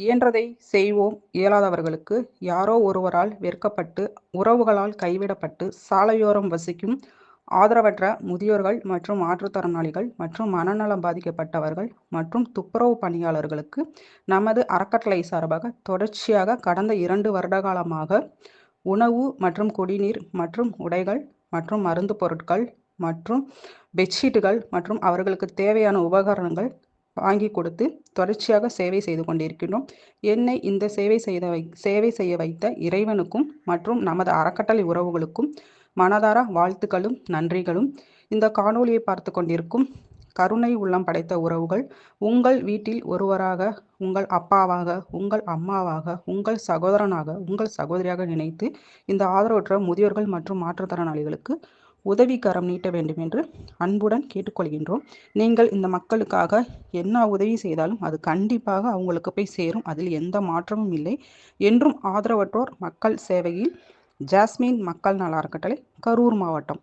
இயன்றதை செய்வோம். இயலாதவர்களுக்கு யாரோ ஒருவரால் வெறுக்கப்பட்டு, உறவுகளால் கைவிடப்பட்டு, சாலையோரம் வசிக்கும் ஆதரவற்ற முதியோர்கள் மற்றும் மாற்றுத்திறனாளிகள் மற்றும் மனநலம் பாதிக்கப்பட்டவர்கள் மற்றும் துப்புரவு பணியாளர்களுக்கு நமது அறக்கட்டளை சார்பாக தொடர்ச்சியாக கடந்த 2 வருட காலமாக உணவு மற்றும் குடிநீர் மற்றும் உடைகள் மற்றும் மருந்து பொருட்கள் மற்றும் பெட்ஷீட்டுகள் மற்றும் அவர்களுக்கு தேவையான உபகரணங்கள் வாங்கி கொடுத்து தொடர்ச்சியாக சேவை செய்து கொண்டிருக்கின்றோம். என்னை இந்த சேவை செய்ய வைத்த இறைவனுக்கும் மற்றும் நமது அறக்கட்டளை உறவுகளுக்கும் மனதார வாழ்த்துக்களும் நன்றிகளும். இந்த காணொளியை பார்த்து கொண்டிருக்கும் கருணை உள்ளம் படைத்த உறவுகள், உங்கள் வீட்டில் ஒருவராக, உங்கள் அப்பாவாக, உங்கள் அம்மாவாக, உங்கள் சகோதரனாக, உங்கள் சகோதரியாக நினைத்து இந்த ஆதரவற்ற முதியோர்கள் மற்றும் மாற்றுத்திறனாளிகளுக்கு உதவிக்கரம் நீட்ட வேண்டும் என்று அன்புடன் கேட்டுக்கொள்கின்றோம். நீங்கள் இந்த மக்களுக்காக என்ன உதவி செய்தாலும் அது கண்டிப்பாக அவங்களுக்கு போய் சேரும். அதில் எந்த மாற்றமும் இல்லை. என்றும் ஆதரவற்றோர் மக்கள் சேவையில் ஜாஸ்மின் மக்கள் நல அறக்கட்டளை, கரூர் மாவட்டம்.